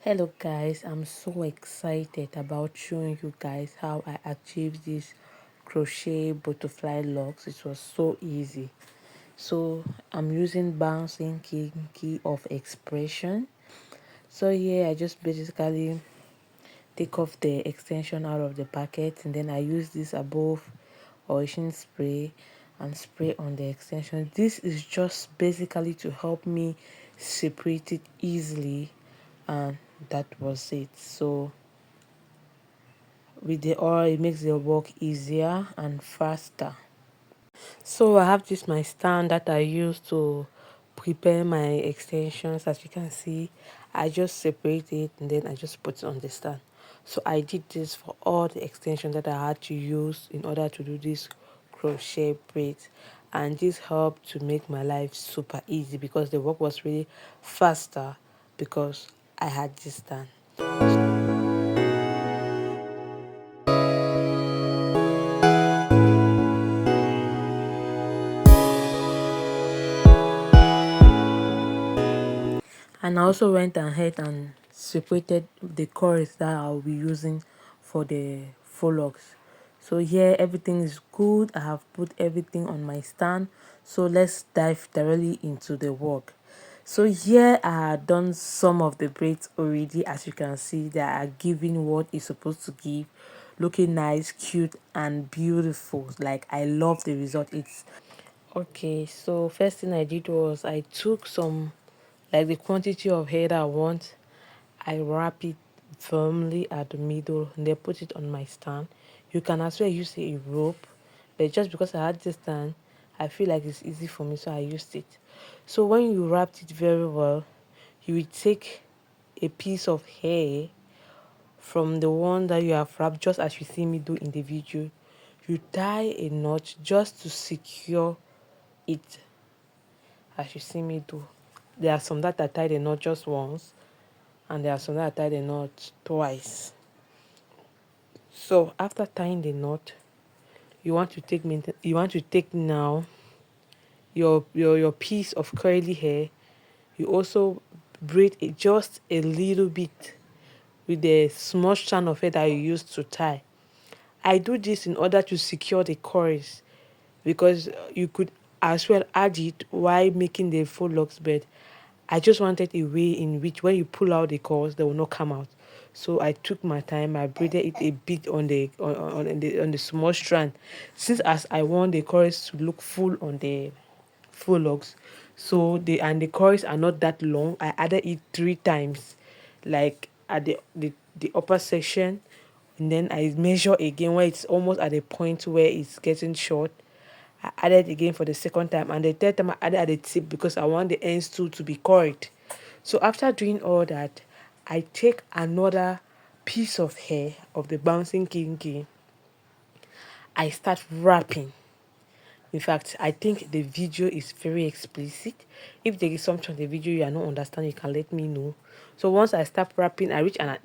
Hello guys, I'm so excited about showing you guys how I achieved this crochet butterfly locks. It was so easy. So I'm using bouncing kinky of expression. So yeah, I just basically take off the extension out of the packet, and then I use this above ocean spray and spray on the extension. This is just basically to help me separate it easily, and that was it. So with the oil, it makes the work easier and faster. So I have this my stand that I use to prepare my extensions. As you can see, I just separate it and then I just put it on the stand. So I did this for all the extensions that I had to use in order to do this crochet braids, and this helped to make my life super easy because the work was really faster because I had this stand. And I also went ahead and separated the cores that I'll be using for the Softlocs. So here everything is good. I have put everything on my stand. So let's dive directly into the work. So here I had done some of the braids already. As you can see, they are giving what it's supposed to give, looking nice, cute and beautiful. Like, I love the result. It's okay. So first thing I did was I took some, like, the quantity of hair that I want. I wrap it firmly at the middle and then put it on my stand. You can as well use a rope, but just because I had this stand, I feel like it's easy for me, so I used it. So when you wrapped it very well, you will take a piece of hair from the one that you have wrapped, just as you see me do in the video. You tie a knot just to secure it, as you see me do. There are some that I tie the knot just once, and there are some that I tie the knot twice. So after tying the knot, you want to take now your piece of curly hair. You also braid it just a little bit with the small strand of hair that you used to tie. I do this in order to secure the coils, because you could as well add it while making the Softlocs, but I just wanted a way in which when you pull out the coils, they will not come out. So I took my time. I braided it a bit on the small strand, since as I want the coils to look full on the Softlocs. So the coils are not that long. I added it 3 times, like at the upper section, and then I measure again where it's almost at the point where it's getting short. I added again for the second time, and the third time I added at the tip because I want the ends too to be coiled. So after doing all that, I take another piece of hair of the bouncing kinky. I start wrapping. In fact, I think the video is very explicit. If there is something on the video you are not understanding, you can let me know. So once I start wrapping, I reach at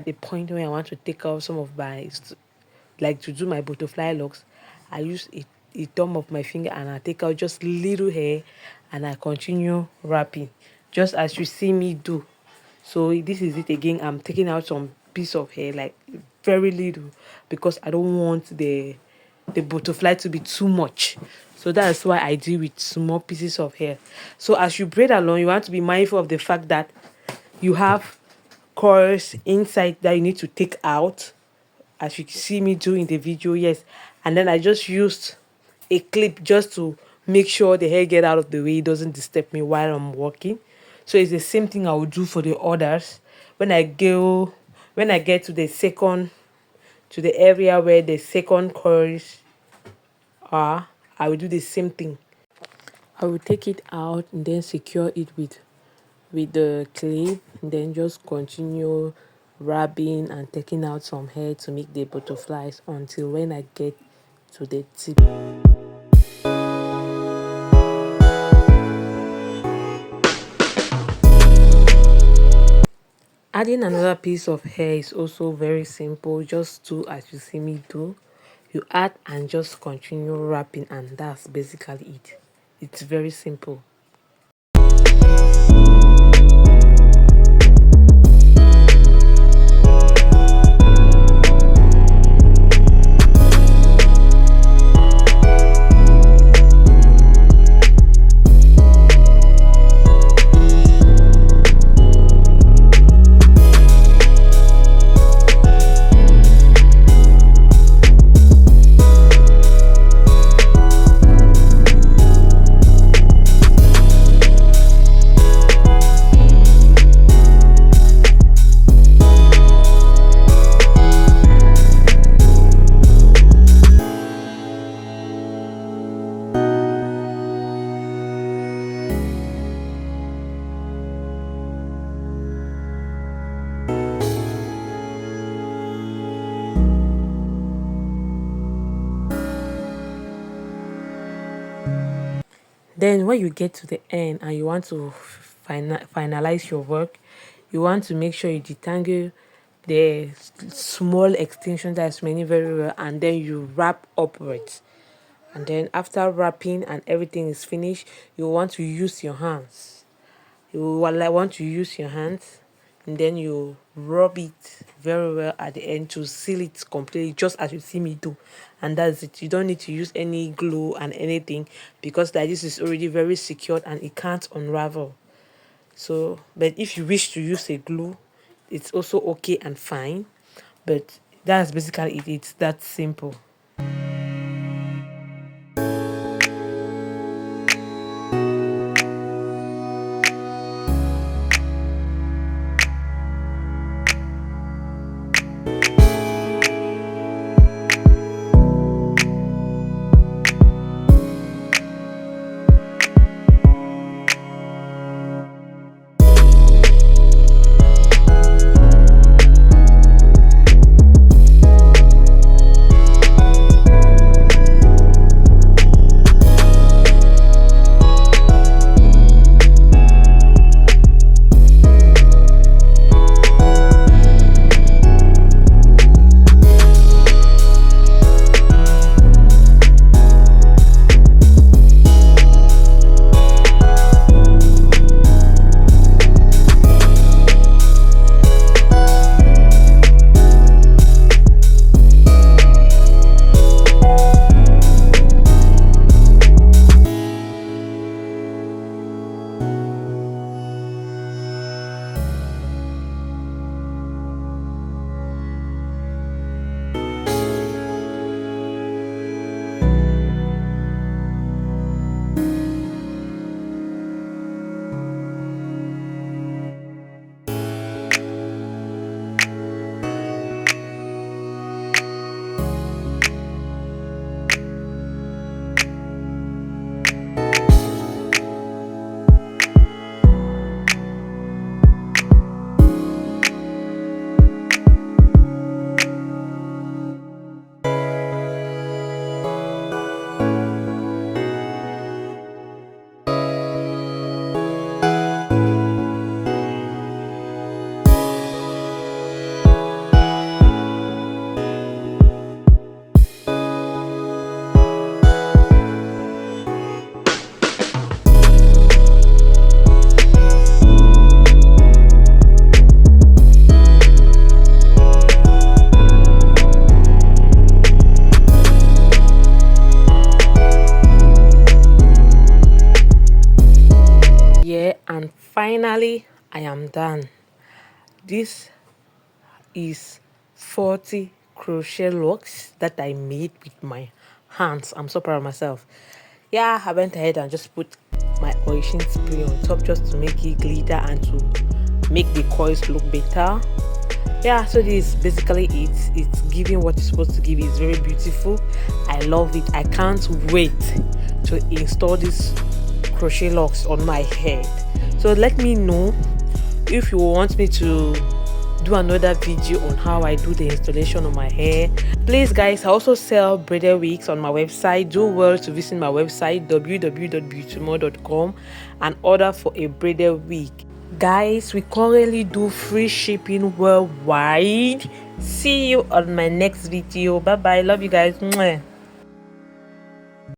the point where I want to take out some of my, like, to do my butterfly locks. I use a thumb of my finger and I take out just little hair, and I continue wrapping just as you see me do. So this is it again. I'm taking out some piece of hair, like very little, because I don't want the butterfly to be too much. So that's why I deal with small pieces of hair. So as you braid along, you want to be mindful of the fact that you have coils inside that you need to take out, as you see me do in the video. Yes, and then I just used a clip just to make sure the hair get out of the way. It doesn't disturb me while I'm working. So it's the same thing I will do for the others. When I get to the area where the second coils are, I will do the same thing. I will take it out and then secure it with the clip, and then just continue rubbing and taking out some hair to make the butterflies until when I get to the tip. Adding another piece of hair is also very simple. Just do as you see me do. You add and just continue wrapping, and that's basically it. It's very simple. Then when you get to the end and you want to finalize your work, you want to make sure you detangle the small extension that's remaining very well, and then you wrap upwards. And then after wrapping and everything is finished, you want to use your hands. You will want to use your hands, and then you rub it very well at the end to seal it completely, just as you see me do. And that's it. You don't need to use any glue and anything, because that this is already very secured and it can't unravel. So, but if you wish to use a glue, it's also okay and fine. But that's basically it. It's that simple. Yeah, and finally, I am done. This is 40 crochet locks that I made with my hands. I'm so proud of myself. Yeah, I went ahead and just put my ocean spray on top just to make it glitter and to make the coils look better. Yeah, so this is basically it. It's giving what it's supposed to give. It's very beautiful. I love it. I can't wait to install these crochet locks on my head. So let me know if you want me to do another video on how I do the installation on my hair. Please guys, I also sell braided wigs on my website. Do well to visit my website www.beautimor.com and order for a braided wig. Guys, we currently do free shipping worldwide. See you on my next video. Bye bye. Love you guys. Mwah.